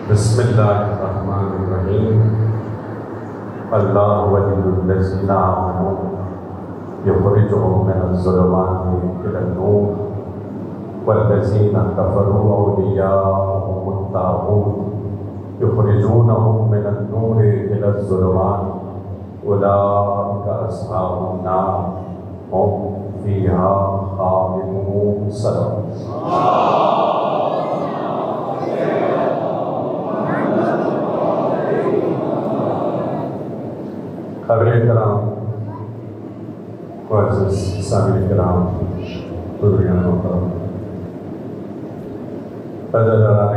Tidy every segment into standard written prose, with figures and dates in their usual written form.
بسم اللہ الرحمن الرحیم اللہ ولی الذین آمنوا یخرجهم من الظلمات إلى النور والذین کفروا أولیاؤهم الطاغوت یخرجونهم من النور إلى الظلمات أولئک اصحاب النار هم فیہا خالدون. صدق. حضرات کرام، معزز سامعین کرام، حضوریان محترم، عزیزان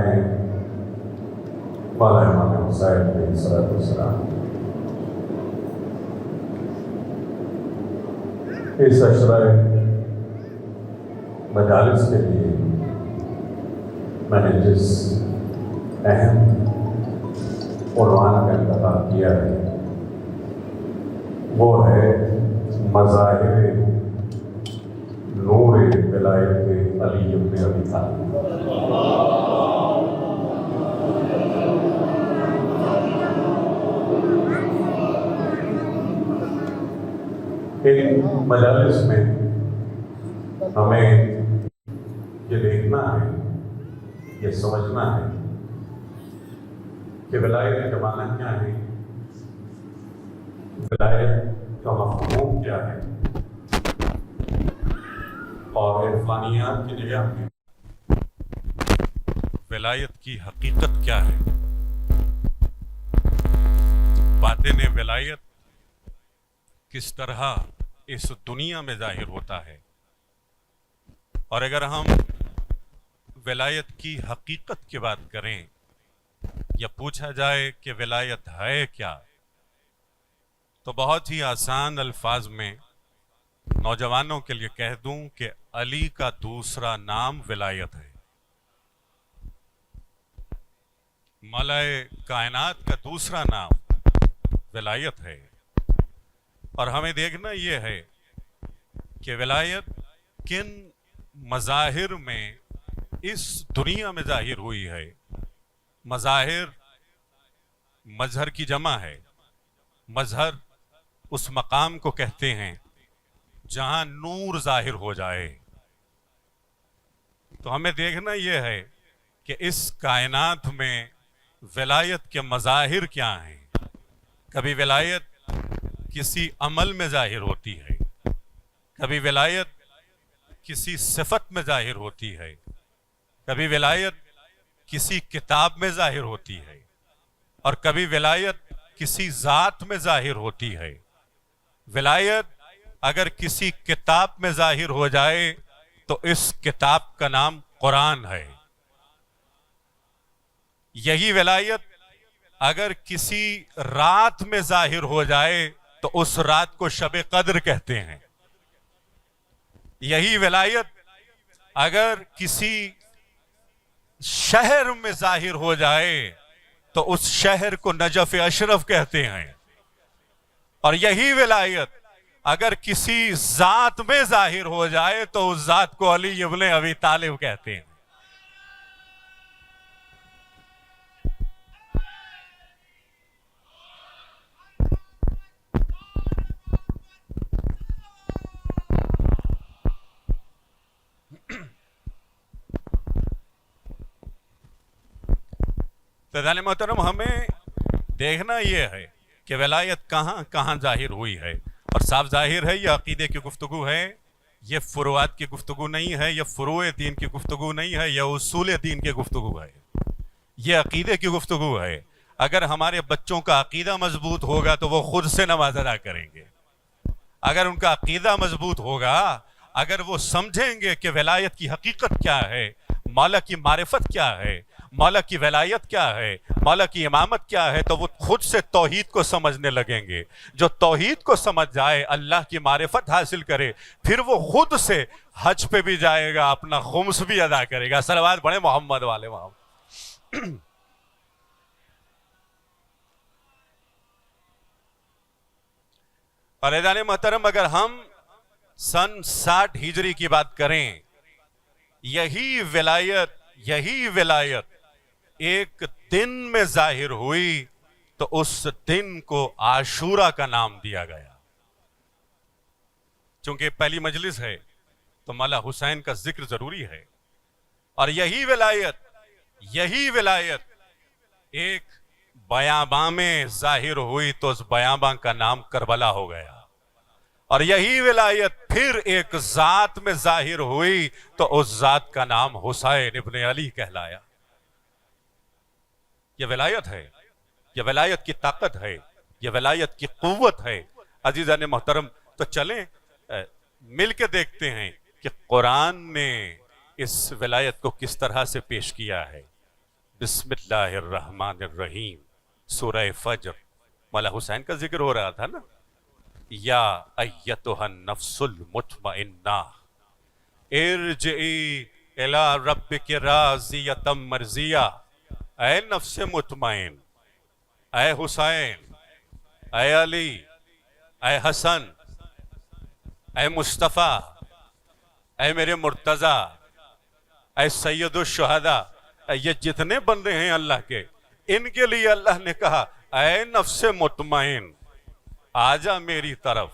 مولا امام حسین علیہ السلام، اس عشرہ مجالس کے لیے میں نے جس اہم عنوان کا انتخاب کیا ہے وہ ہے مظاہر نور ولایت علی ابن ابی طالب. ان مجالس میں ہمیں یہ دیکھنا ہے، یہ سمجھنا ہے کہ ولایت کا معنی کیا ہے، ولایت کا مفہوم کیا ہے، اور عرفانیات کی نگاہ میں ولایت کی حقیقت کیا ہے. باطن ولایت کس طرح اس دنیا میں ظاہر ہوتا ہے، اور اگر ہم ولایت کی حقیقت کی بات کریں یا پوچھا جائے کہ ولایت ہے کیا، تو بہت ہی آسان الفاظ میں نوجوانوں کے لیے کہہ دوں کہ علی کا دوسرا نام ولایت ہے. مولا کائنات کا دوسرا نام ولایت ہے. اور ہمیں دیکھنا یہ ہے کہ ولایت کن مظاہر میں اس دنیا میں ظاہر ہوئی ہے. مظاہر مظہر کی جمع ہے. مظہر اس مقام کو کہتے ہیں جہاں نور ظاہر ہو جائے. تو ہمیں دیکھنا یہ ہے کہ اس کائنات میں ولایت کے مظاہر کیا ہیں. کبھی ولایت کسی عمل میں ظاہر ہوتی ہے، کبھی ولایت کسی صفت میں ظاہر ہوتی ہے، کبھی ولایت کسی کتاب میں ظاہر ہوتی ہے، اور کبھی ولایت کسی ذات میں ظاہر ہوتی ہے. ولایت اگر کسی کتاب میں ظاہر ہو جائے تو اس کتاب کا نام قرآن ہے. یہی ولایت اگر کسی رات میں ظاہر ہو جائے تو اس رات کو شب قدر کہتے ہیں. یہی ولایت اگر کسی شہر میں ظاہر ہو جائے تو اس شہر کو نجف اشرف کہتے ہیں. اور یہی ولایت اگر کسی ذات میں ظاہر ہو جائے تو اس ذات کو علی ابن ابی طالب کہتے ہیں. عزیزان محترم، ہمیں دیکھنا یہ ہے کہ ولایت کہاں کہاں ظاہر ہوئی ہے. اور صاف ظاہر ہے یہ عقیدے کی گفتگو ہے، یہ فروعات کی گفتگو نہیں ہے، یہ فروع دین کی گفتگو نہیں ہے، یہ اصول دین کی گفتگو ہے، یہ عقیدے کی گفتگو ہے. اگر ہمارے بچوں کا عقیدہ مضبوط ہوگا تو وہ خود سے نماز ادا کریں گے. اگر ان کا عقیدہ مضبوط ہوگا، اگر وہ سمجھیں گے کہ ولایت کی حقیقت کیا ہے، مولا کی معرفت کیا ہے، مولا کی ولایت کیا ہے، مولا کی امامت کیا ہے، تو وہ خود سے توحید کو سمجھنے لگیں گے. جو توحید کو سمجھ جائے، اللہ کی معرفت حاصل کرے، پھر وہ خود سے حج پہ بھی جائے گا، اپنا خمس بھی ادا کرے گا. صلوات پڑھیں محمد والے محمد. اور عزیزان محترم، اگر ہم سن 60 ہجری کی بات کریں، یہی ولایت ایک دن میں ظاہر ہوئی تو اس دن کو عاشورہ کا نام دیا گیا. چونکہ پہلی مجلس ہے تو مولا حسین کا ذکر ضروری ہے. اور یہی ولایت ایک بیاباں میں ظاہر ہوئی تو اس بیاباں کا نام کربلا ہو گیا. اور یہی ولایت پھر ایک ذات میں ظاہر ہوئی تو اس ذات کا نام حسین ابن علی کہلایا. یہ ولایت ہے، یہ ولایت کی طاقت ہے، یہ ولایت کی قوت ہے. عزیزان محترم، تو چلیں مل کے دیکھتے ہیں کہ قرآن نے اس ولایت کو کس طرح سے پیش کیا ہے. بسم اللہ الرحمن الرحیم. سورہ فجر، مولا حسین کا ذکر ہو رہا تھا نا. یا ایتھا النفس المطمئنہ ارجعی الی ربک راضیۃ مرضیہ. اے نفس مطمئن، اے حسین، اے علی، اے حسن، اے مصطفیٰ، اے میرے مرتضیٰ، اے سید الشہداء، یہ جتنے بندے ہیں اللہ کے، ان کے لیے اللہ نے کہا اے نفس مطمئن آجا میری طرف.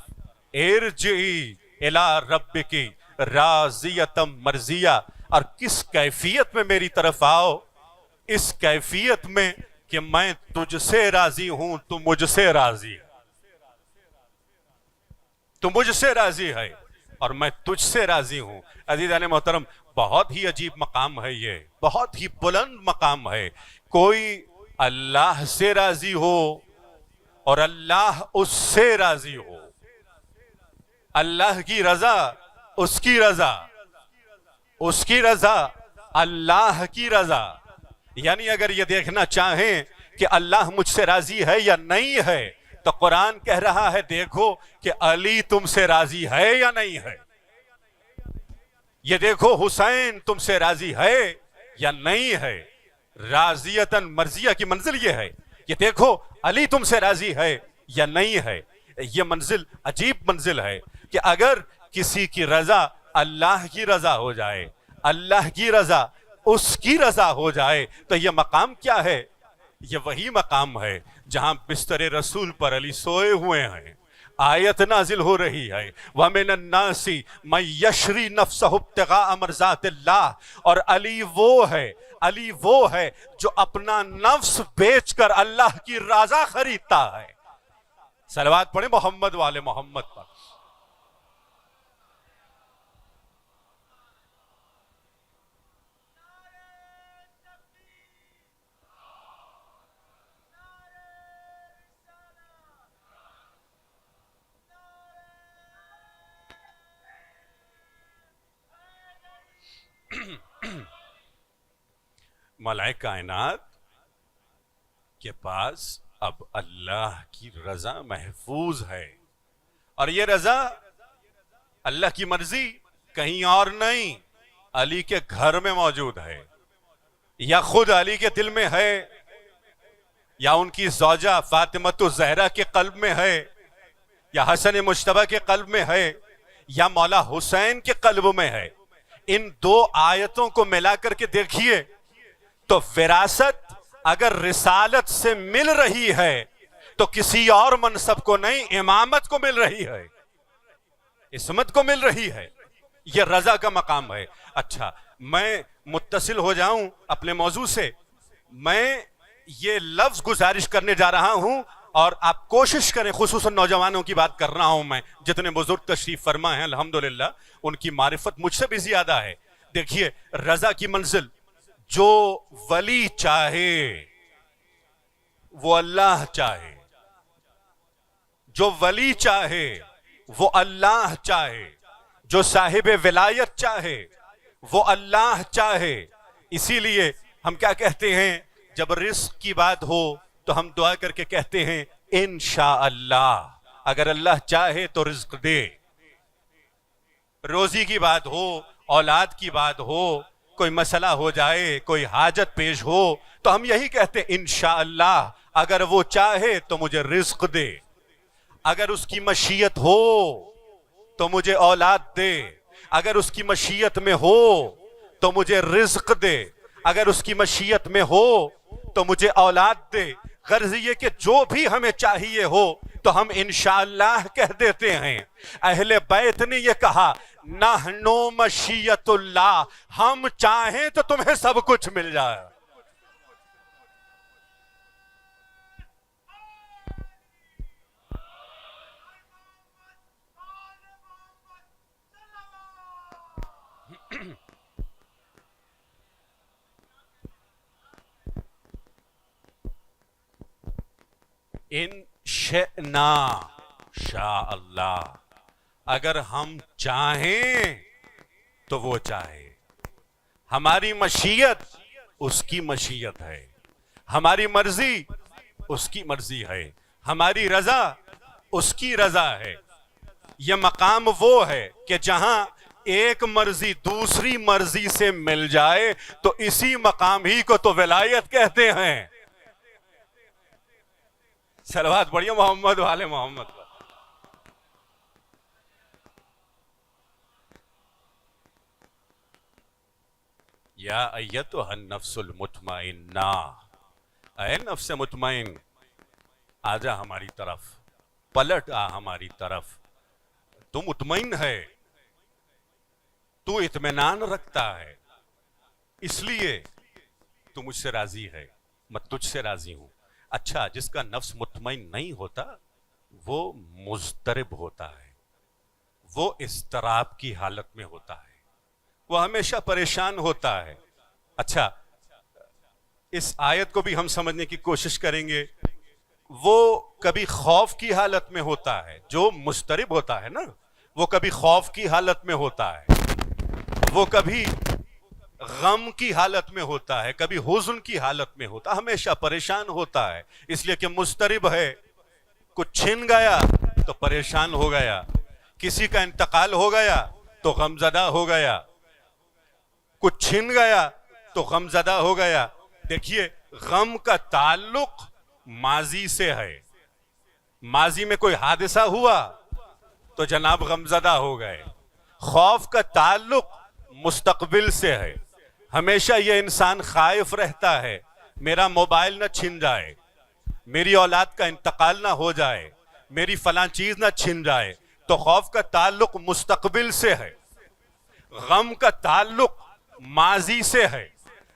ارجعی الی ربک راضیۃ مرضیہ. اور کس کیفیت میں میری طرف آؤ؟ اس کیفیت میں کہ میں تجھ سے راضی ہوں، تو مجھ سے راضی ہے. تو مجھ سے راضی ہے اور میں تجھ سے راضی ہوں. عزیزان محترم، بہت ہی عجیب مقام ہے، یہ بہت ہی بلند مقام ہے. کوئی اللہ سے راضی ہو اور اللہ اس سے راضی ہو. اللہ کی رضا، اس کی رضا، اس کی رضا، اللہ کی رضا. یعنی اگر یہ دیکھنا چاہیں کہ اللہ مجھ سے راضی ہے یا نہیں ہے تو قرآن کہہ رہا ہے دیکھو کہ علی تم سے راضی ہے یا نہیں ہے. یہ دیکھو حسین تم سے راضی ہے یا نہیں ہے. راضیتاً مرضیہ کی منزل یہ ہے. یہ دیکھو علی تم سے راضی ہے یا نہیں ہے. یہ منزل عجیب منزل ہے کہ اگر کسی کی رضا اللہ کی رضا ہو جائے، اللہ کی رضا اس کی رضا ہو جائے، تو یہ مقام کیا ہے؟ یہ وہی مقام ہے جہاں بستر رسول پر علی سوئے ہوئے ہیں. آیت نازل ہو رہی ہے وَمِنَ النَّاسِ مَن يَشْرِي نَفْسَهُ ابْتِغَاءَ مَرْضَاتِ اللَّهِ. اور علی وہ ہے جو اپنا نفس بیچ کر اللہ کی رضا خریدتا ہے. صلوات پڑھیں محمد والے محمد پر. ملائکہ کائنات کے پاس اب اللہ کی رضا محفوظ ہے. اور یہ رضا، اللہ کی مرضی کہیں اور نہیں، علی کے گھر میں موجود ہے، یا خود علی کے دل میں ہے، یا ان کی زوجہ فاطمۃ الزہرا کے قلب میں ہے، یا حسن مجتبیٰ کے قلب میں ہے، یا مولا حسین کے قلب میں ہے. ان دو آیتوں کو ملا کر کے دیکھیے تو وراثت اگر رسالت سے مل رہی ہے تو کسی اور منصب کو نہیں، امامت کو مل رہی ہے، عصمت کو مل رہی ہے. یہ رضا کا مقام ہے. اچھا، میں متصل ہو جاؤں اپنے موضوع سے. میں یہ لفظ گزارش کرنے جا رہا ہوں اور آپ کوشش کریں، خصوصاً نوجوانوں کی بات کر رہا ہوں میں، جتنے بزرگ تشریف فرما ہیں الحمدللہ ان کی معرفت مجھ سے بھی زیادہ ہے. دیکھیے رضا کی منزل، جو ولی چاہے وہ اللہ چاہے، جو ولی چاہے وہ اللہ چاہے، جو صاحب ولایت چاہے وہ اللہ چاہے. اسی لیے ہم کیا کہتے ہیں جب رزق کی بات ہو تو ہم دعا کر کے کہتے ہیں انشاءاللہ، اگر اللہ چاہے تو رزق دے. روزی کی بات ہو، اولاد کی بات ہو، کوئی مسئلہ ہو جائے، کوئی حاجت پیش ہو تو ہم یہی کہتے ہیں انشاءاللہ اگر وہ چاہے تو مجھے رزق دے، اگر اس کی مشیت ہو تو مجھے اولاد دے، اگر اس کی مشیت میں ہو تو مجھے رزق دے، اگر اس کی مشیت میں ہو تو مجھے اولاد دے. غرض یہ کہ جو بھی ہمیں چاہیے ہو تو ہم انشاءاللہ کہہ دیتے ہیں. اہل بیت نے یہ کہا نحنو مشیت اللہ، ہم چاہیں تو تمہیں سب کچھ مل جائے. ان شئنا شاء اللہ، اگر ہم چاہیں تو وہ چاہے. ہماری مشیت اس کی مشیت ہے، ہماری مرضی اس کی مرضی ہے، ہماری رضا اس کی رضا ہے. یہ مقام وہ ہے کہ جہاں ایک مرضی دوسری مرضی سے مل جائے تو اسی مقام ہی کو تو ولایت کہتے ہیں. صلوات پڑھیے محمد والے محمد پر. یا ایتھا النفس المطمئنہ، اے نفس مطمئن آجا ہماری طرف، پلٹ آ ہماری طرف. تو مطمئن ہے، تو اطمینان رکھتا ہے، اس لیے تو مجھ سے راضی ہے، میں تجھ سے راضی ہوں. اچھا، جس کا نفس مطمئن نہیں ہوتا وہ مضطرب ہوتا ہے، وہ اضطراب کی حالت میں ہوتا ہے، وہ ہمیشہ پریشان ہوتا ہے. اچھا، اس آیت کو بھی ہم سمجھنے کی کوشش کریں گے. وہ کبھی خوف کی حالت میں ہوتا ہے، جو مضطرب ہوتا ہے نا، وہ کبھی خوف کی حالت میں ہوتا ہے، وہ کبھی غم کی حالت میں ہوتا ہے، کبھی حزن کی حالت میں ہوتا ہے، ہمیشہ پریشان ہوتا ہے. اس لیے کہ مضطرب ہے. کچھ چھن گیا تو پریشان ہو گیا، کسی کا انتقال ہو گیا تو غمزدہ ہو گیا، کچھ چھن گیا تو غمزدہ ہو گیا. دیکھیے، غم کا تعلق ماضی سے ہے. ماضی میں کوئی حادثہ ہوا تو جناب غمزدہ ہو گئے. خوف کا تعلق مستقبل سے ہے. ہمیشہ یہ انسان خائف رہتا ہے میرا موبائل نہ چھن جائے، میری اولاد کا انتقال نہ ہو جائے، میری فلاں چیز نہ چھن جائے. تو خوف کا تعلق مستقبل سے ہے، غم کا تعلق ماضی سے ہے.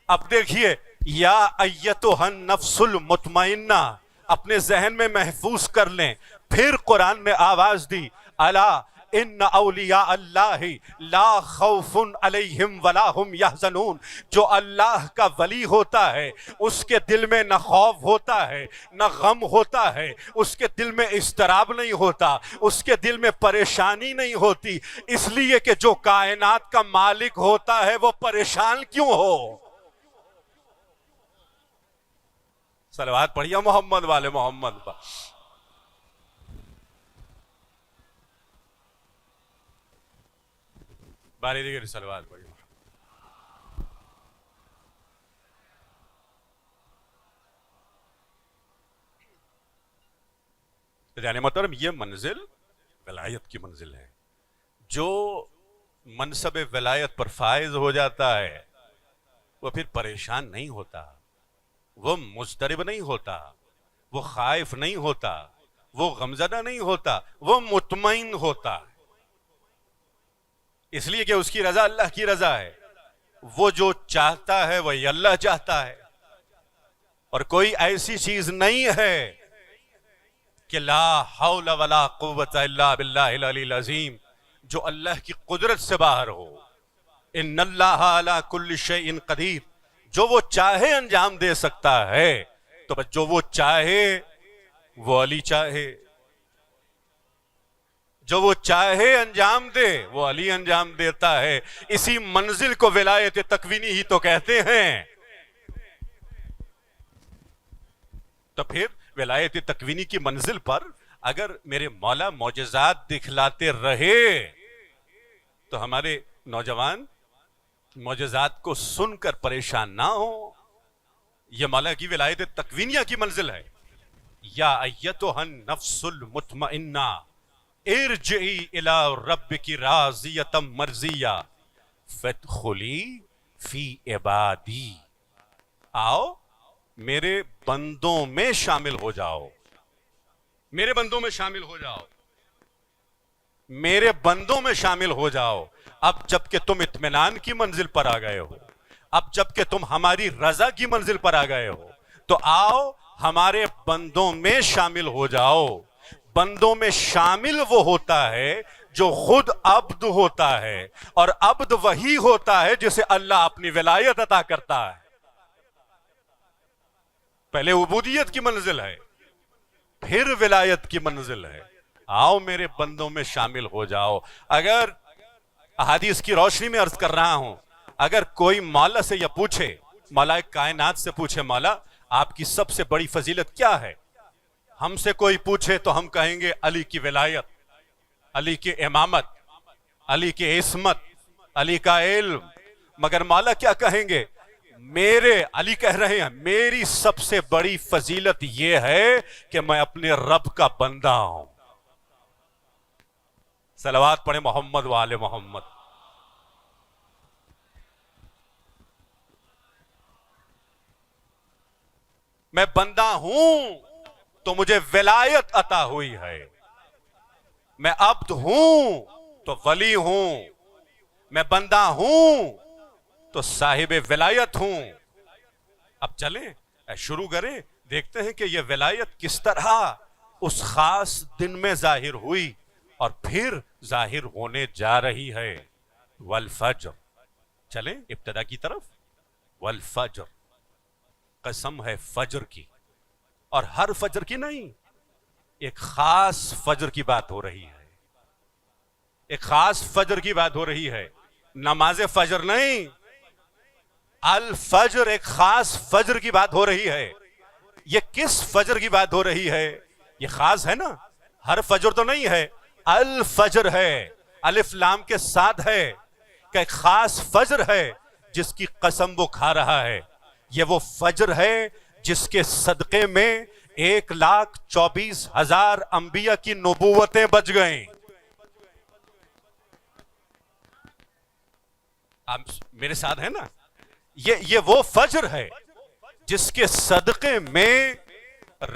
اب دیکھیے، یا ایتھا النفس المطمئنہ اپنے ذہن میں محفوظ کر لیں. پھر قرآن نے آواز دی، الا ان اولیاء اللہ لا خوف علیہم ولا ہم یحزنون. جو اللہ کا ولی ہوتا ہے اس کے دل میں نہ خوف ہوتا ہے نہ غم ہوتا ہے، اس کے دل میں اضطراب نہیں ہوتا، اس کے دل میں پریشانی نہیں ہوتی. اس لیے کہ جو کائنات کا مالک ہوتا ہے وہ پریشان کیوں ہو؟ صلوات پڑھیے محمد والے محمد پر. باری دیگر صلوات پڑھیے. یعنی محترم، یہ منزل ولایت کی منزل ہے. جو منصب ولایت پر فائز ہو جاتا ہے وہ پھر پریشان نہیں ہوتا، وہ مضطرب نہیں ہوتا، وہ خائف نہیں ہوتا، وہ غمزدہ نہیں ہوتا، وہ مطمئن ہوتا ہے. اس لیے کہ اس کی رضا اللہ کی رضا ہے. وہ جو چاہتا ہے وہی اللہ چاہتا ہے، اور کوئی ایسی چیز نہیں ہے کہ لا حول ولا قوت الا باللہ العلی العظیم جو اللہ کی قدرت سے باہر ہو. ان اللہ علی کل شیء قدیر، جو وہ چاہے انجام دے سکتا ہے. تو بس جو وہ چاہے وہ علی چاہے، جو وہ چاہے انجام دے وہ علی انجام دیتا ہے. اسی منزل کو ولایت تکوینی ہی تو کہتے ہیں. تو پھر ولایت تکوینی کی منزل پر اگر میرے مولا معجزات دکھلاتے رہے تو ہمارے نوجوان معجزات کو سن کر پریشان نہ ہو. یہ مولا کی ولایت تکوینیہ کی منزل ہے. یا ایتھا النفس المطمئنہ ارجعی الی ربک راضیۃ مرضیہ فادخلی فی عبادی آؤ میرے بندوں میں شامل ہو جاؤ، میرے بندوں میں شامل ہو جاؤ، میرے بندوں میں شامل ہو جاؤ۔ اب جب کہ تم اطمینان کی منزل پر آ گئے ہو، اب جب کہ تم ہماری رضا کی منزل پر آ گئے ہو، تو آؤ ہمارے بندوں میں شامل ہو جاؤ۔ بندوں میں شامل وہ ہوتا ہے جو خود عبد ہوتا ہے، اور عبد وہی ہوتا ہے جسے اللہ اپنی ولایت عطا کرتا ہے۔ پہلے عبودیت کی منزل ہے، پھر ولایت کی منزل ہے۔ آؤ میرے بندوں میں شامل ہو جاؤ۔ اگر احادیث کی روشنی میں عرض کر رہا ہوں، اگر کوئی مولا سے یہ پوچھے، مولا کائنات سے پوچھے مولا آپ کی سب سے بڑی فضیلت کیا ہے، ہم سے کوئی پوچھے تو ہم کہیں گے علی کی ولایت، علی کی امامت، علی کی عصمت، علی کا علم۔ مگر مولا کیا کہیں گے؟ میرے علی کہہ رہے ہیں میری سب سے بڑی فضیلت یہ ہے کہ میں اپنے رب کا بندہ ہوں۔ صلوات پڑھیں محمد وآل محمد۔ میں بندہ ہوں تو مجھے ولایت عطا ہوئی ہے، میں عبد ہوں تو ولی ہوں، میں بندہ ہوں تو صاحب ولایت ہوں۔ اب چلیں شروع کریں، دیکھتے ہیں کہ یہ ولایت کس طرح اس خاص دن میں ظاہر ہوئی اور پھر ظاہر ہونے جا رہی ہے۔ والفجر، چلیں ابتدا کی طرف۔ والفجر، قسم ہے فجر کی، اور ہر فجر کی نہیں، ایک خاص فجر کی بات ہو رہی ہے، ایک خاص فجر کی بات ہو رہی ہے، نماز فجر نہیں، الفجر، ایک خاص فجر کی بات ہو رہی ہے۔ یہ کس فجر کی بات ہو رہی ہے؟ یہ خاص ہے نا، ہر فجر تو نہیں ہے، الفجر ہے، الف لام کے ساتھ ہے، کہ ایک خاص فجر ہے جس کی قسم وہ کھا رہا ہے۔ یہ وہ فجر ہے جس کے صدقے میں 1,24,000 انبیاء کی نبوتیں بچ گئیں۔ آپ میرے ساتھ ہیں نا؟ یہ وہ فجر ہے جس کے صدقے میں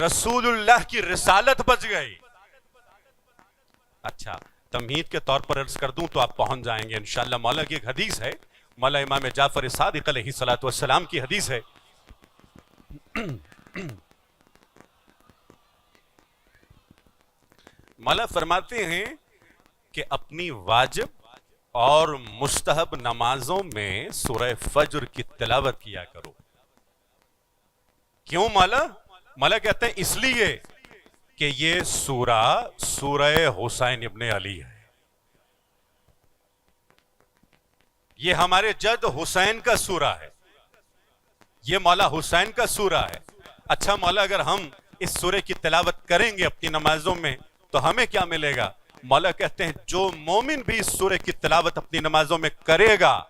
رسول اللہ کی رسالت بچ گئی۔ اچھا، تمہید کے طور پر عرض کر دوں تو آپ پہنچ جائیں گے انشاءاللہ۔ مولا کی ایک حدیث ہے، مولا امام جعفر صادق علیہ السلام کی حدیث ہے۔ مولا فرماتے ہیں کہ اپنی واجب اور مستحب نمازوں میں سورہ فجر کی تلاوت کیا کرو۔ کیوں مولا؟ مولا کہتے ہیں اس لیے کہ یہ سورہ حسین ابن علی ہے، یہ ہمارے جد حسین کا سورہ ہے، یہ مولا حسین کا سورہ ہے۔ اچھا مولا، اگر ہم اس سورہ کی تلاوت کریں گے اپنی نمازوں میں تو ہمیں کیا ملے گا؟ مولا کہتے ہیں جو مومن بھی اس سورہ کی تلاوت اپنی نمازوں میں کرے گا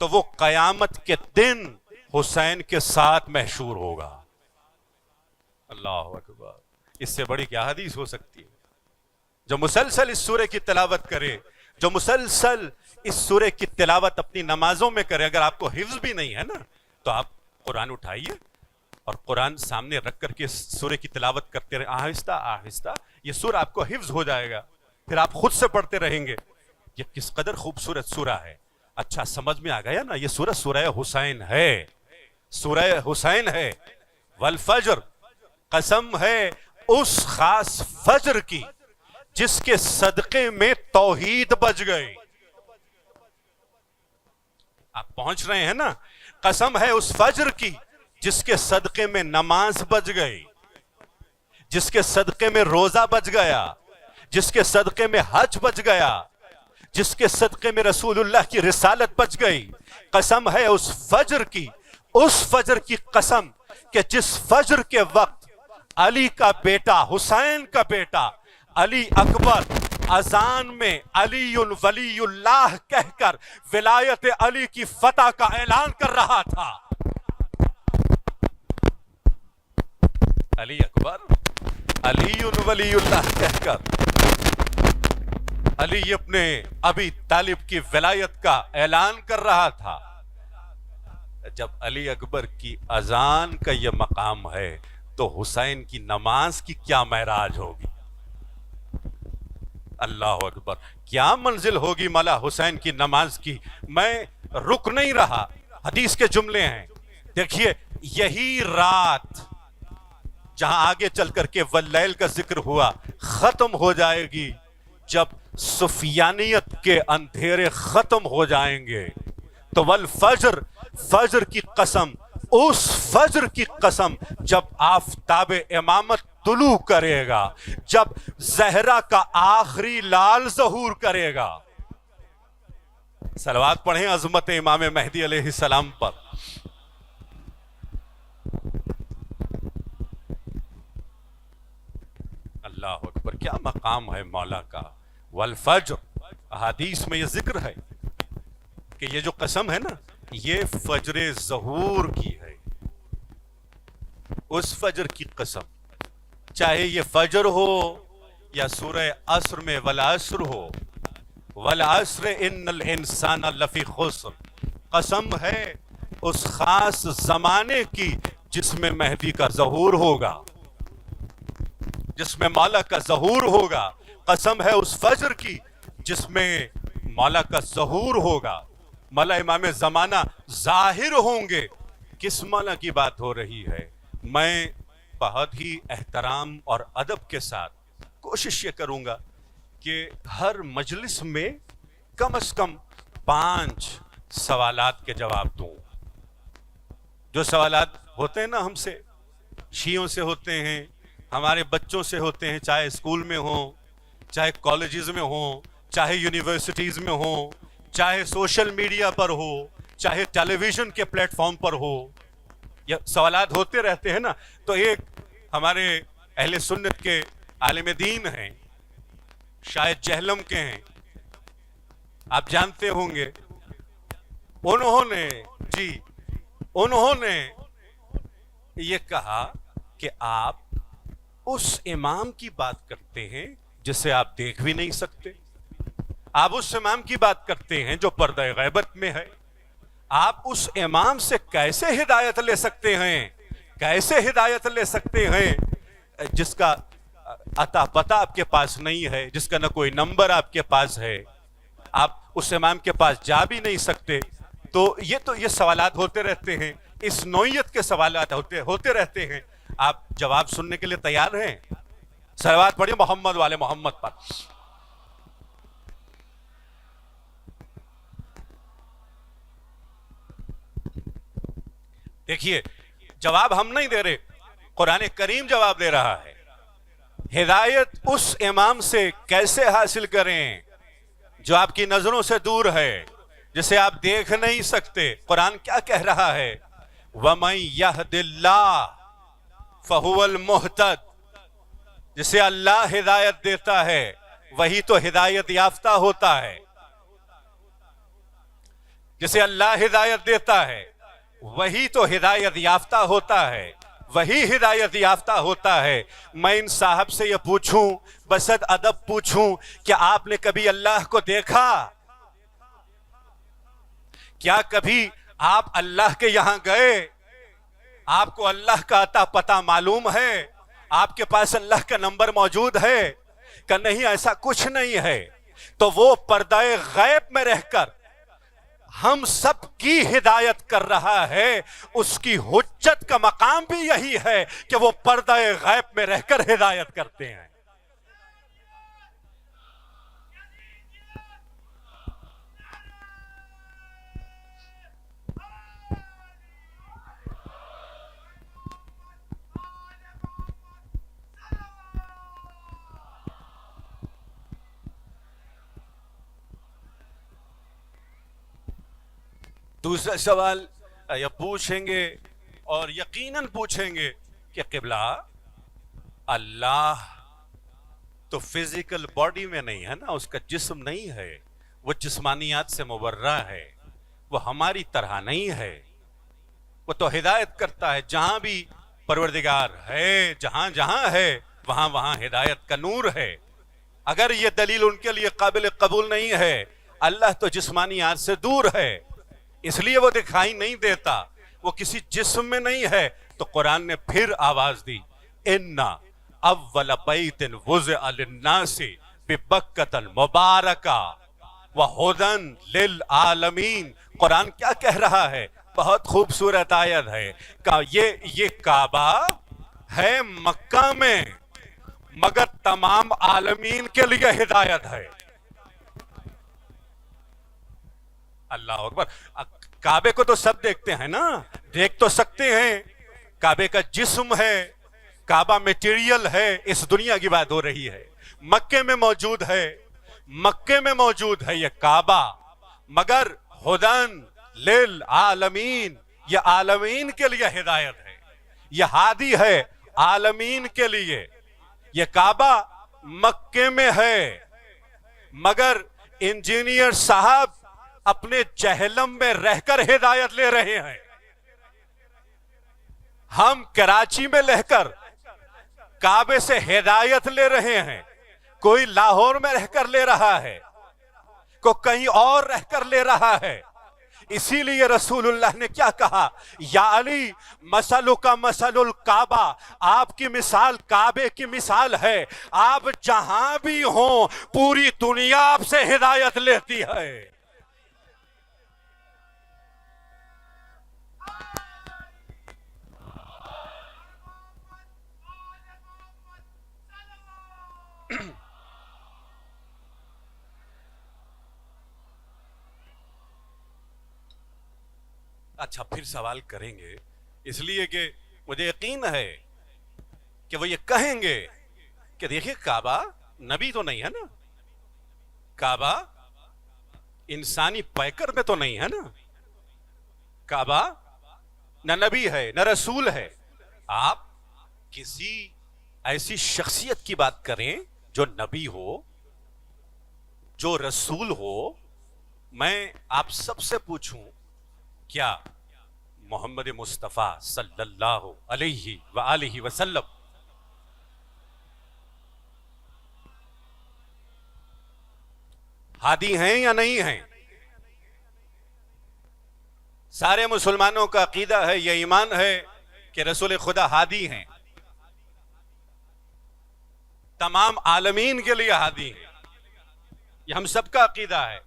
تو وہ قیامت کے دن حسین کے ساتھ محشور ہوگا۔ اللہ اکبر، اس سے بڑی کیا حدیث ہو سکتی ہے؟ جو مسلسل اس سورہ کی تلاوت کرے، جو مسلسل اس سورہ کی تلاوت اپنی نمازوں میں کرے، اگر آپ کو حفظ بھی نہیں ہے نا تو آپ قرآن اٹھائیے اور قرآن سامنے رکھ کر کے اس سورہ کی تلاوت کرتے رہیں، آہستہ آہستہ یہ سورہ آپ کو حفظ ہو جائے گا، پھر آپ خود سے پڑھتے رہیں گے۔ یہ کس قدر خوبصورت سورہ ہے۔ اچھا سمجھ میں آ گیا نا، یہ سورہ حسین ہے، سورہ حسین ہے۔ والفجر، قسم ہے اس خاص فجر کی جس کے صدقے میں توحید بچ گئی۔ آپ پہنچ رہے ہیں نا؟ قسم ہے اس فجر کی جس کے صدقے میں نماز بچ گئی، جس کے صدقے میں روزہ بچ گیا، جس کے صدقے میں حج بچ گیا، جس کے صدقے میں رسول اللہ کی رسالت بچ گئی۔ قسم ہے اس فجر کی قسم کہ جس فجر کے وقت علی کا بیٹا، حسین کا بیٹا علی اکبر اذان میں علی ولی اللہ کہہ کر ولایت علی کی فتح کا اعلان کر رہا تھا۔ علی اکبر علی ولی اللہ کہہ کر علی اپنے ابی طالب کی ولایت کا اعلان کر رہا تھا۔ جب علی اکبر کی اذان کا یہ مقام ہے تو حسین کی نماز کی کیا معراج ہوگی؟ اللہ اکبر، کیا منزل ہوگی مولا حسین کی نماز کی؟ میں رک نہیں رہا، حدیث کے جملے ہیں، دیکھیے یہی رات جہاں آگے چل کر کے واللیل کا ذکر ہوا ختم ہو جائے گی، جب سفیانیت کے اندھیرے ختم ہو جائیں گے تو والفجر، فجر کی قسم، اس فجر کی قسم جب آفتاب امامت طلوع کرے گا، جب زہرا کا آخری لال ظہور کرے گا۔ صلوات پڑھیں عظمت امام مہدی علیہ السلام پر۔ اللہ اکبر، کیا مقام ہے مولا کا۔ والفجر، احادیث میں یہ ذکر ہے کہ یہ جو قسم ہے نا، یہ فجر ظہور کی ہے، اس فجر کی قسم، چاہے یہ فجر ہو یا سورہ عصر میں والعصر ہو، والعصر ان الانسان لفی خسر، قسم ہے اس خاص زمانے کی جس میں مہدی کا ظہور ہوگا، جس میں مولا کا ظہور ہوگا، قسم ہے اس فجر کی جس میں مولا کا ظہور ہوگا، مولا امام زمانہ ظاہر ہوں گے۔ کس مولا کی بات ہو رہی ہے؟ میں بہت ہی احترام اور ادب کے ساتھ کوشش یہ کروں گا کہ ہر مجلس میں کم از کم 5 سوالات کے جواب دوں۔ جو سوالات ہوتے ہیں نا ہم سے، شیعوں سے ہوتے ہیں، ہمارے بچوں سے ہوتے ہیں، چاہے اسکول میں ہوں، چاہے کالجز میں ہوں، چاہے یونیورسٹیز میں ہوں، چاہے سوشل میڈیا پر ہو، چاہے ٹیلی ویژن کے پلیٹ فارم پر ہو، یہ سوالات ہوتے رہتے ہیں نا۔ تو ایک ہمارے اہل سنت کے عالم دین ہیں، شاید جہلم کے ہیں، آپ جانتے ہوں گے، انہوں نے یہ کہا کہ آپ اس امام کی بات کرتے ہیں جسے آپ دیکھ بھی نہیں سکتے، آپ اس امام کی بات کرتے ہیں جو پردہ غیبت میں ہے، آپ اس امام سے کیسے ہدایت لے سکتے ہیں، کیسے ہدایت لے سکتے ہیں جس کا عطا پتہ آپ کے پاس نہیں ہے، جس کا نہ کوئی نمبر آپ کے پاس ہے، آپ اس امام کے پاس جا بھی نہیں سکتے۔ تو یہ سوالات ہوتے رہتے ہیں، اس نوعیت کے سوالات ہوتے رہتے ہیں۔ آپ جواب سننے کے لیے تیار ہیں؟ صلوات پڑھیں محمد والے محمد پر۔ دیکھیے، جواب ہم نہیں دے رہے، قرآن کریم جواب دے رہا ہے۔ ہدایت اس امام سے کیسے حاصل کریں جو آپ کی نظروں سے دور ہے، جسے آپ دیکھ نہیں سکتے؟ قرآن کیا کہہ رہا ہے؟ وَمَن يَهْدِ اللَّهُ فَهُوَ الْمُهْتَدِ، جسے اللہ ہدایت دیتا ہے وہی تو ہدایت یافتہ ہوتا ہے، جسے اللہ ہدایت دیتا ہے وہی تو ہدایت یافتہ ہوتا ہے، وہی ہدایت یافتہ ہوتا ہے۔ میں ان صاحب سے یہ پوچھوں، بسد ادب پوچھوں، کہ آپ نے کبھی اللہ کو دیکھا؟ کیا کبھی آپ اللہ کے یہاں گئے؟ آپ کو اللہ کا عطا پتہ معلوم ہے؟ آپ کے پاس اللہ کا نمبر موجود ہے کہ نہیں؟ ایسا کچھ نہیں ہے۔ تو وہ پردہ غیب میں رہ کر ہم سب کی ہدایت کر رہا ہے، اس کی حجت کا مقام بھی یہی ہے کہ وہ پردہ غیب میں رہ کر ہدایت کرتے ہیں۔ دوسرا سوال یہ پوچھیں گے اور یقیناً پوچھیں گے کہ قبلہ، اللہ تو فزیکل باڈی میں نہیں ہے نا، اس کا جسم نہیں ہے، وہ جسمانیات سے مبرہ ہے، وہ ہماری طرح نہیں ہے، وہ تو ہدایت کرتا ہے۔ جہاں بھی پروردگار ہے، جہاں جہاں ہے، وہاں وہاں ہدایت کا نور ہے۔ اگر یہ دلیل ان کے لیے قابل قبول نہیں ہے، اللہ تو جسمانیات سے دور ہے، اس لیے وہ دکھائی نہیں دیتا، وہ کسی جسم میں نہیں ہے، تو قرآن نے پھر آواز دی، اِنَّا اول بیت وضع للناس ببکۃ المبارکہ وہدی للعالمین۔ قرآن کیا کہہ رہا ہے؟ بہت خوبصورت آیت ہے کہ یہ کعبہ ہے مکہ میں، مگر تمام عالمین کے لیے ہدایت ہے۔ اللہ اکبر۔ کعبے کو تو سب دیکھتے ہیں نا، دیکھ تو سکتے ہیں، کعبے کا جسم ہے، کعبہ میٹیریل ہے، اس دنیا کی بات ہو رہی ہے، مکے میں موجود ہے، مکے میں موجود ہے یہ کعبہ، مگر ہدن للعالمین، یہ عالمین کے لیے ہدایت ہے، یہ ہادی ہے عالمین کے لیے۔ یہ کعبہ مکے میں ہے، مگر انجینئر صاحب اپنے جہلم میں رہ کر ہدایت لے رہے ہیں، ہم کراچی میں رہ کر کعبے سے ہدایت لے رہے ہیں، کوئی لاہور میں رہ کر لے رہا ہے، کوئی کہیں اور رہ کر لے رہا ہے۔ اسی لیے رسول اللہ نے کیا کہا؟ یا علی مثلک مثل الکعبہ، آپ کی مثال کعبے کی مثال ہے، آپ جہاں بھی ہوں پوری دنیا آپ سے ہدایت لیتی ہے۔ اچھا پھر سوال کریں گے، اس لیے کہ مجھے یقین ہے کہ وہ یہ کہیں گے کہ دیکھیں کعبہ نبی تو نہیں ہے نا، کعبہ انسانی پیکر میں تو نہیں ہے نا، کعبہ نہ نبی ہے نہ رسول ہے۔ آپ کسی ایسی شخصیت کی بات کریں جو نبی ہو، جو رسول ہو۔ میں آپ سب سے پوچھوں، کیا محمد مصطفیٰ صلی اللہ علیہ وآلہ وسلم ہادی ہیں یا نہیں ہیں؟ سارے مسلمانوں کا عقیدہ ہے، یہ ایمان ہے کہ رسول خدا ہادی ہیں، تمام عالمین کے لیے ہادی ہیں، یہ ہم سب کا عقیدہ ہے۔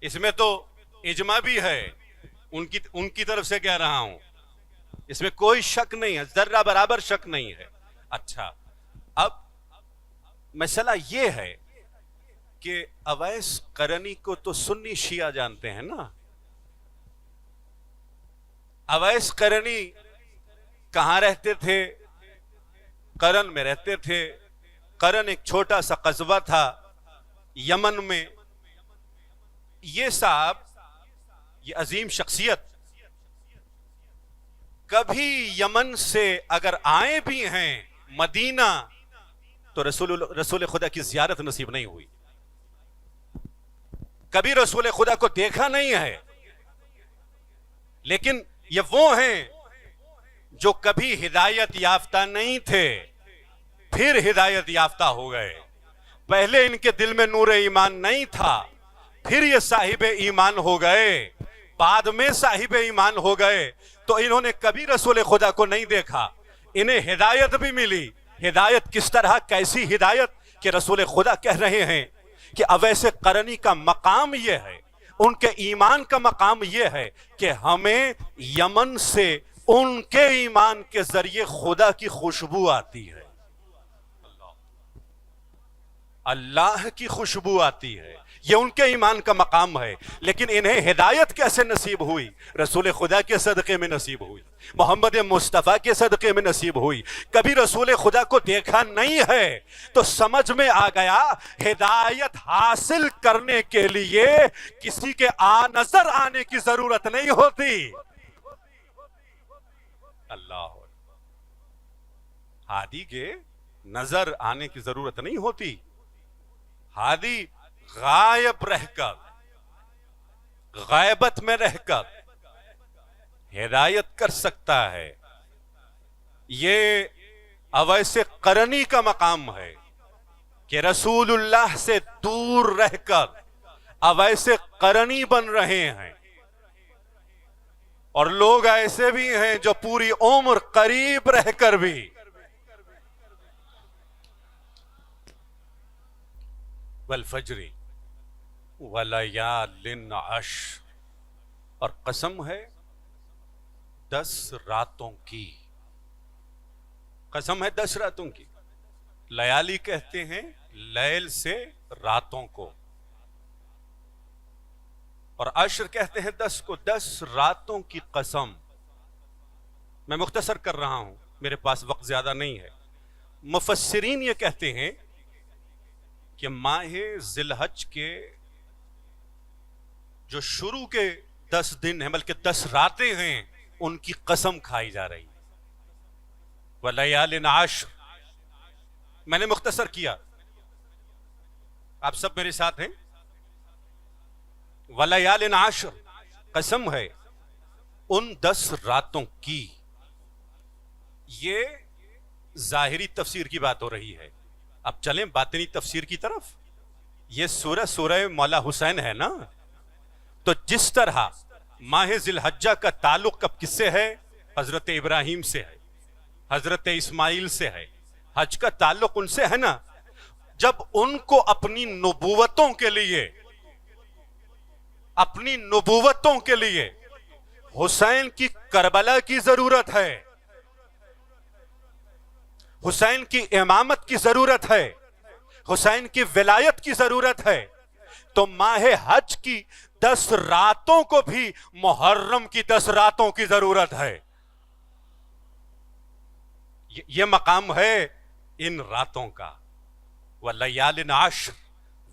اس میں تو اجماع بھی ہے، ان کی طرف سے کہہ رہا ہوں، اس میں کوئی شک نہیں ہے، ذرہ برابر شک نہیں ہے۔ اچھا اب مسئلہ یہ ہے کہ اویس قرنی کو تو سنی شیعہ جانتے ہیں نا۔ اویس قرنی کہاں رہتے تھے؟ قرن میں رہتے تھے۔ قرن ایک چھوٹا سا قصبہ تھا یمن میں۔ یہ صاحب، یہ عظیم شخصیت کبھی یمن سے اگر آئے بھی ہیں مدینہ تو رسول خدا کی زیارت نصیب نہیں ہوئی، کبھی رسول خدا کو دیکھا نہیں ہے۔ لیکن یہ وہ ہیں جو کبھی ہدایت یافتہ نہیں تھے، پھر ہدایت یافتہ ہو گئے۔ پہلے ان کے دل میں نور ایمان نہیں تھا، پھر یہ صاحب ایمان ہو گئے، بعد میں صاحب ایمان ہو گئے۔ تو انہوں نے کبھی رسول خدا کو نہیں دیکھا، انہیں ہدایت بھی ملی۔ ہدایت کس طرح؟ کیسی ہدایت کہ رسول خدا کہہ رہے ہیں کہ اویس قرنی کا مقام یہ ہے، ان کے ایمان کا مقام یہ ہے کہ ہمیں یمن سے ان کے ایمان کے ذریعے خدا کی خوشبو آتی ہے، اللہ کی خوشبو آتی ہے، یہ ان کے ایمان کا مقام ہے۔ لیکن انہیں ہدایت کیسے نصیب ہوئی؟ رسول خدا کے صدقے میں نصیب ہوئی، محمد مصطفیٰ کے صدقے میں نصیب ہوئی۔ کبھی رسول خدا کو دیکھا نہیں ہے تو سمجھ میں آ گیا ہدایت حاصل کرنے کے لیے کسی کے نظر آنے کی ضرورت نہیں ہوتی۔ اللہ، ہادی کے نظر آنے کی ضرورت نہیں ہوتی۔ ہادی غائب رہ کر، غائبت میں رہ کر ہدایت کر سکتا ہے۔ یہ اویس قرنی کا مقام ہے کہ رسول اللہ سے دور رہ کر اویس قرنی بن رہے ہیں، اور لوگ ایسے بھی ہیں جو پوری عمر قریب رہ کر بھی والفجر ولیال عشر، اور قسم ہے 10 راتوں کی، قسم ہے 10 راتوں کی. لیالی کہتے ہیں لیل سے راتوں کو، اور عشر کہتے ہیں 10 کو. 10 راتوں کی قسم. میں مختصر کر رہا ہوں، میرے پاس وقت زیادہ نہیں ہے. مفسرین یہ کہتے ہیں کہ ماہ ذی الحج کے جو شروع کے 10 دن ہیں، بلکہ 10 راتیں ہیں، ان کی قسم کھائی جا رہی ہے. وَلَيَالٍ عَشْرٍ. میں نے مختصر کیا، آپ سب میرے ساتھ ہیں. وَلَيَالٍ عَشْرٍ، قسم ہے ان 10 راتوں کی. یہ ظاہری تفسیر کی بات ہو رہی ہے. اب چلیں باطنی تفسیر کی طرف. یہ سورہ مولا حسین ہے نا، تو جس طرح ماہ ذی الحجہ کا تعلق اب کس سے ہے؟ حضرت ابراہیم سے ہے، حضرت اسماعیل سے ہے. حج کا تعلق ان سے ہے نا. جب ان کو اپنی نبوتوں کے لیے حسین کی کربلا کی ضرورت ہے، حسین کی امامت کی ضرورت ہے، حسین کی ولایت کی ضرورت ہے، تو ماہ حج کی 10 راتوں کو بھی محرم کی 10 راتوں کی ضرورت ہے. یہ مقام ہے ان راتوں کا. وَلَيَالٍ عَشْرٍ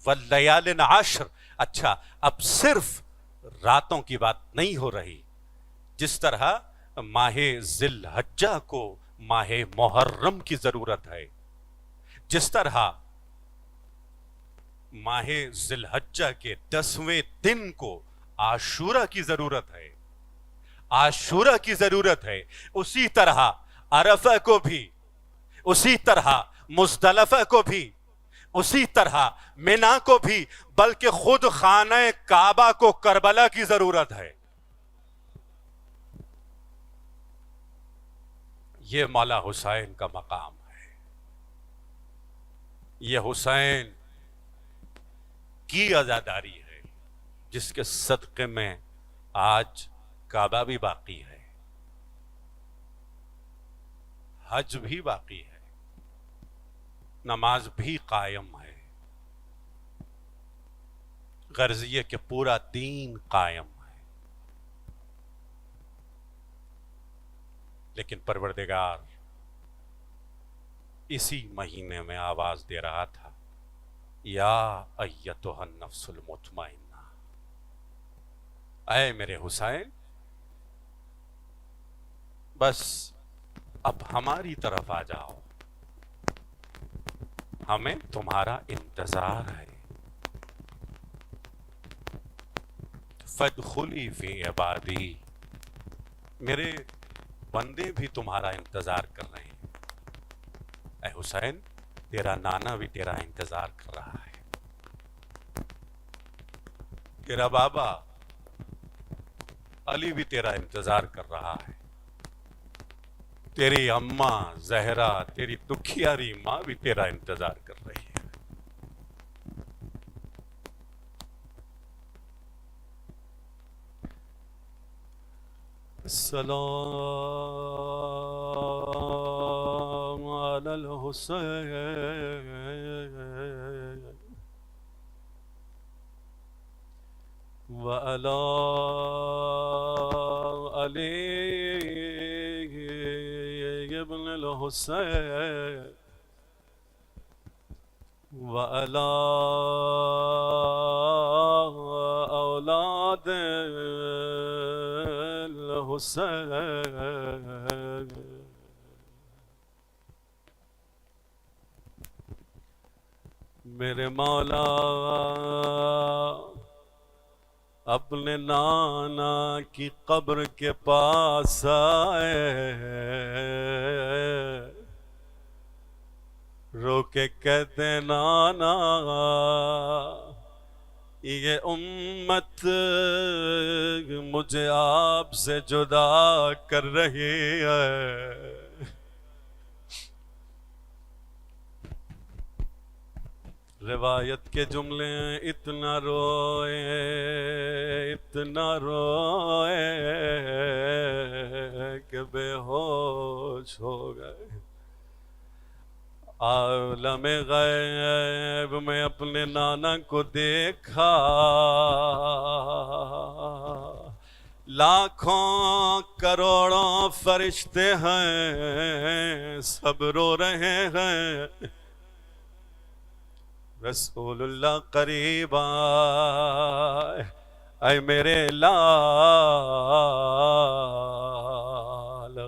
وَلَيَالٍ عَشْرٍ. اچھا، اب صرف راتوں کی بات نہیں ہو رہی. جس طرح ماہ ذی الحجہ کو ماہ محرم کی ضرورت ہے، جس طرح ماہ ذی الحجہ کے 10ویں دن کو عاشورہ کی ضرورت ہے، عاشورہ کی ضرورت ہے، اسی طرح عرفہ کو بھی، اسی طرح مزدلفہ کو بھی، اسی طرح منا کو بھی، بلکہ خود خانہ کعبہ کو کربلا کی ضرورت ہے. یہ مولا حسین کا مقام ہے. یہ حسین کی عزاداری ہے جس کے صدقے میں آج کعبہ بھی باقی ہے، حج بھی باقی ہے، نماز بھی قائم ہے، غرض یہ کہ پورا دین قائم ہے. لیکن پروردگار اسی مہینے میں آواز دے رہا تھا، یا ایتھا النفس المطمئنہ، اے میرے حسین، بس اب ہماری طرف آ جاؤ، ہمیں تمہارا انتظار ہے. فادخلی فی عبادی، میرے بندے بھی تمہارا انتظار کر رہے ہیں. اے حسین، تیرا نانا بھی تیرا انتظار کر رہا ہے، تیرا بابا علی بھی تیرا انتظار کر رہا ہے، تیری اماں زہرا، تیری دکھیاری ماں بھی تیرا انتظار کر رہی ہے. السلام علی الحسین وعلی علی ابن الحسین وعلی اولاد الحسین. میرے مولا اپنے نانا کی قبر کے پاس آئے، رو کے کہتے نانا یہ امت مجھے آپ سے جدا کر رہی ہے. روایت کے جملے اتنا روئے کہ بے ہوش ہو گئے. عالم غیب میں اپنے نانا کو دیکھا، لاکھوں کروڑوں فرشتے ہیں سب رو رہے ہیں. رسول اللہ قریب آئے، اے میرے لال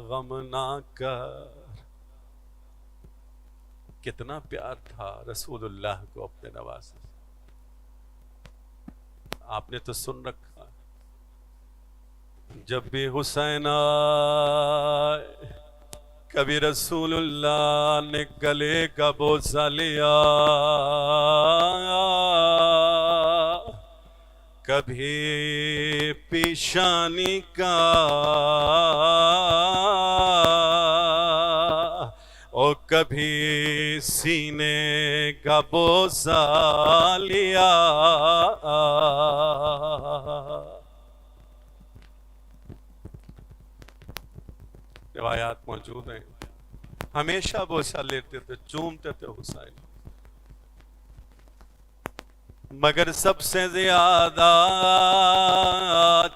غم نہ کر. کتنا پیار تھا رسول اللہ کو اپنے نواسے سے. آپ نے تو سن رکھا، جب بھی حسین آئے کبھی رسول اللہ نے گلے کا بوسہ لیا، کبھی پیشانی کا اور کبھی سینے کا بوسہ لیا. روایات موجود ہیں، ہمیشہ بوسہ لیتے تھے، چومتے تھے حسین. مگر سب سے زیادہ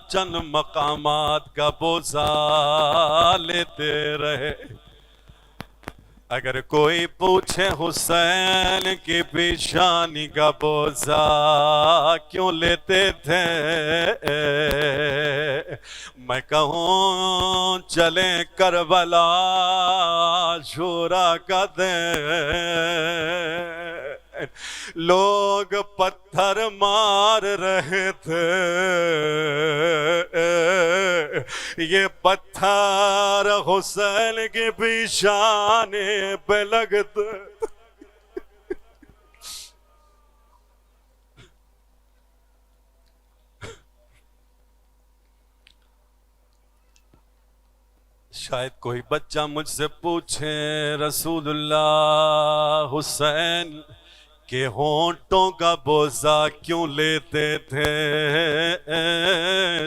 چند مقامات کا بوسہ لیتے رہے. اگر کوئی پوچھے حسین کی پیشانی کا بوسہ کیوں لیتے تھے، میں کہوں چلیں کربلا شورا کا دیں، لوگ پتھر مار رہے تھے، یہ پتھر حسین کی پیشانی پہ لگتے. شاید کوئی بچہ مجھ سے پوچھے رسول اللہ حسین کہ ہونٹوں کا بوسہ کیوں لیتے تھے،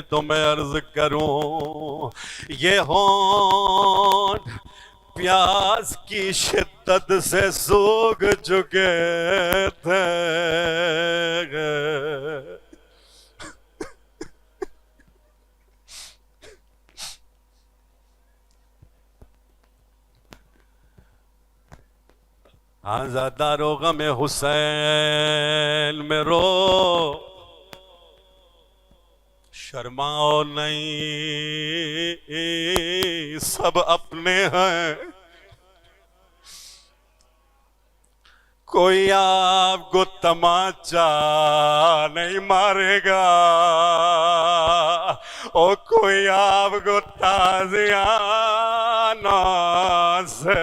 تو میں عرض کروں یہ ہونٹ پیاس کی شدت سے سوکھ چکے تھے. آزادارو غم حسین میں رو، شرماؤ نہیں سب اپنے ہیں. کوئی آپ کو تماچا نہیں مارے گا اور کوئی آپ کو تازیانہ سے.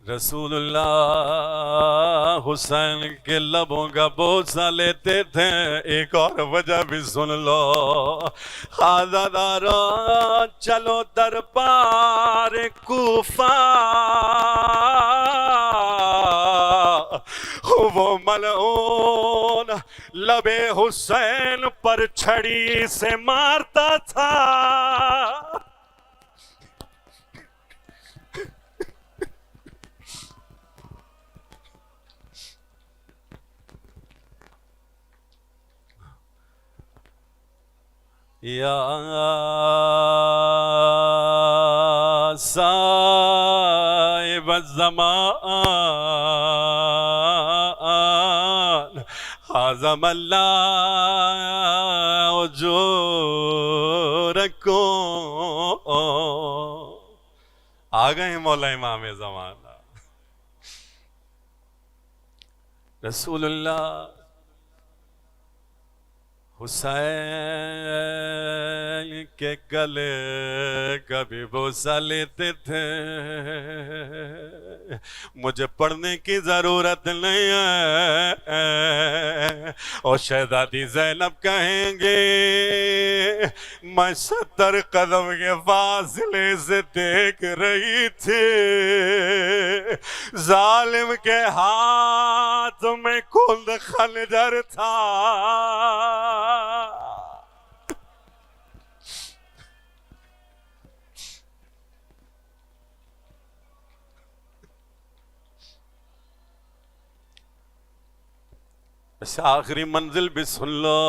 رسول اللہ حسین کے لبوں کا بوسہ لیتے تھے. ایک اور وجہ بھی سن لو، آزادارو چلو دربار کوفہ، وہ ملعون لب حسین پر چھڑی سے مارتا تھا. یا صاحب الزمان حازم اللہ اجورکم. آ گئے مولا امام زمانہ رسول اللہ حسین کے گلے کبھی بوسہ لیتے تھے. مجھے پڑھنے کی ضرورت نہیں ہے. اور شہزادی زینب کہیں گے میں 70 قدم کے فاصلے سے دیکھ رہی تھی ظالم کے ہاتھ میں کند خنجر تھا. آخری منزل بھی سن لو.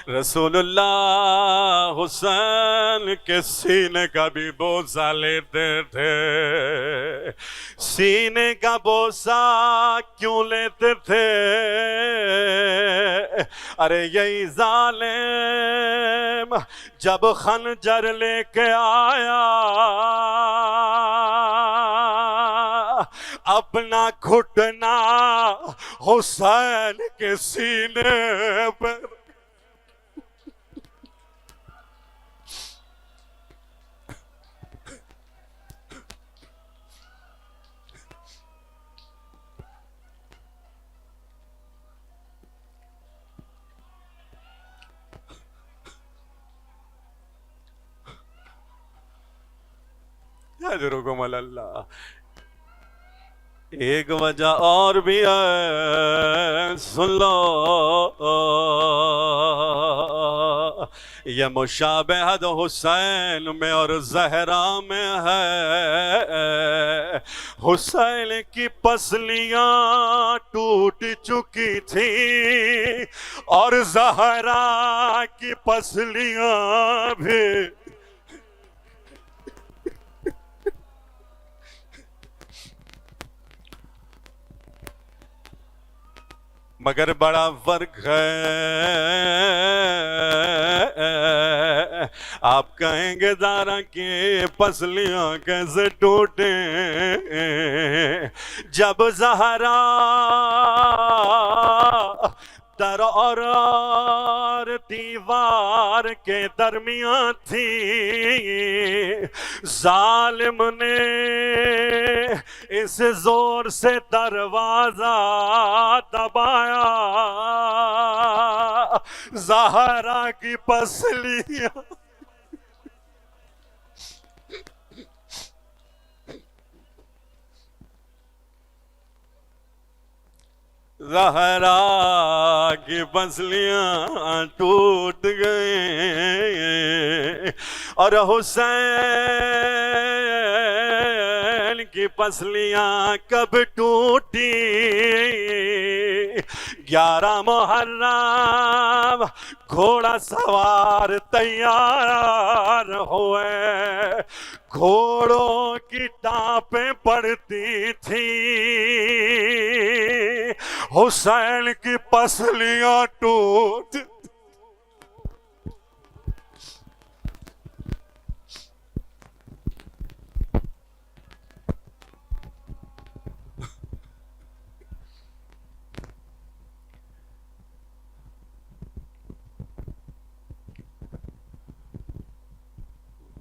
رسول اللہ حسین کے سینے کا بھی بوسہ لیتے تھے. سینے کا بوسہ کیوں لیتے تھے؟ ارے یہی ظالم جب خنجر لے کے آیا اپنا گھٹنا حسین کے سینے پر یجرکم اللہ. ایک وجہ اور بھی ہے سن لو. یہ مشابہت حسین میں اور زہرا میں ہے. حسین کی پسلیاں ٹوٹ چکی تھی اور زہرا کی پسلیاں بھی. مگر بڑا فرق ہے. آپ کہیں گے زہرا کی پسلیاں کیسے ٹوٹیں؟ جب زہرا در اور دیوار کے درمیان تھی ظالم نے اس زور سے دروازہ دبایا زہرا کی پسلیاں زہرا کی پسلیاں ٹوٹ گئیں اور حسین کی پسلیاں کب ٹوٹی؟ 11 محرم گھوڑا سوار تیار ہوئے. گھوڑوں کی ٹانپیں پڑتی تھی حسین کی پسلیاں ٹوٹ.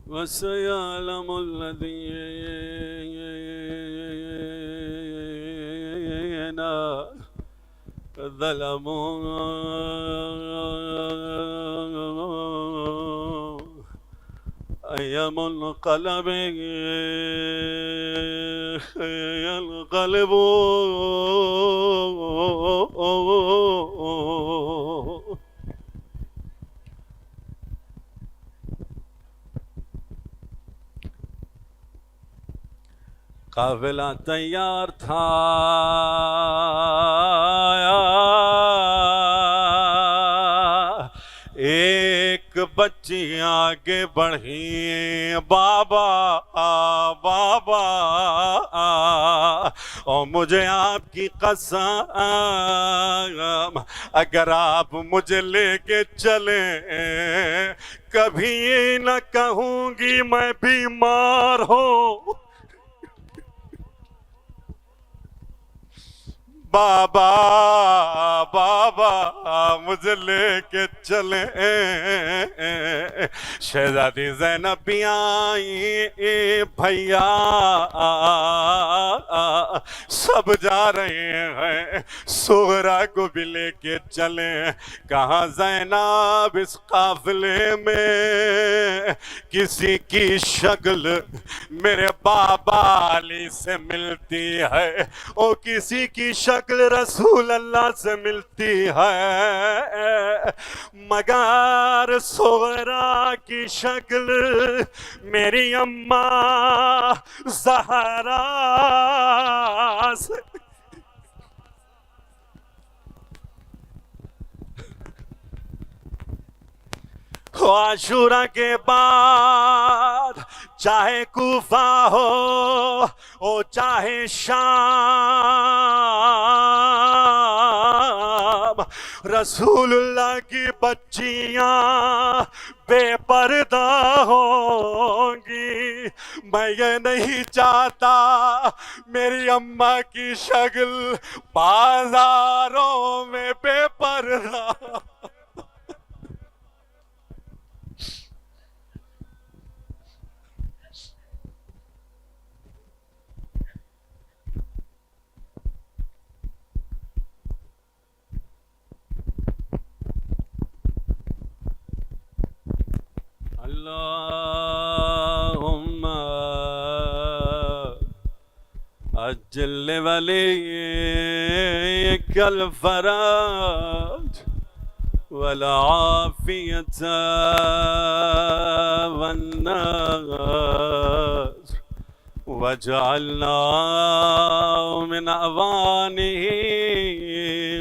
وَسَيَعْلَمُ الَّذِينَ ظَلَمُوا أَيَّ مُنْقَلَبٍ يَنْقَلِبُونَ. قافلہ تیار تھا ایک بچی آگے بڑھی بابا بابا اور مجھے آپ کی قسم اگر آپ مجھے لے کے چلیں کبھی نہ کہوں گی میں بیمار ہوں. بابا بابا مجھے لے کے چلے شہزادی زینب بھی آئی بھیا سب جا رہے ہیں سغرا کو بھی لے کے چلے کہاں زینب اس قافلے میں کسی کی شکل میرے بابا علی سے ملتی ہے او کسی کی شکل رسول اللہ سے ملتی ہے مگر سغرا کی شکل میری اماں زہرا سے عاشورہ کے بعد چاہے کوفہ ہو او چاہے شام رسول اللہ کی بچیاں بے پردہ ہوں گی میں یہ نہیں چاہتا میری اماں کی شکل بازاروں میں بے پردہ اللہم اجل ولیک الفرج والعافیت والنصر واجعلنا من اعوانہ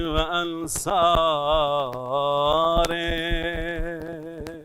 وانصارہ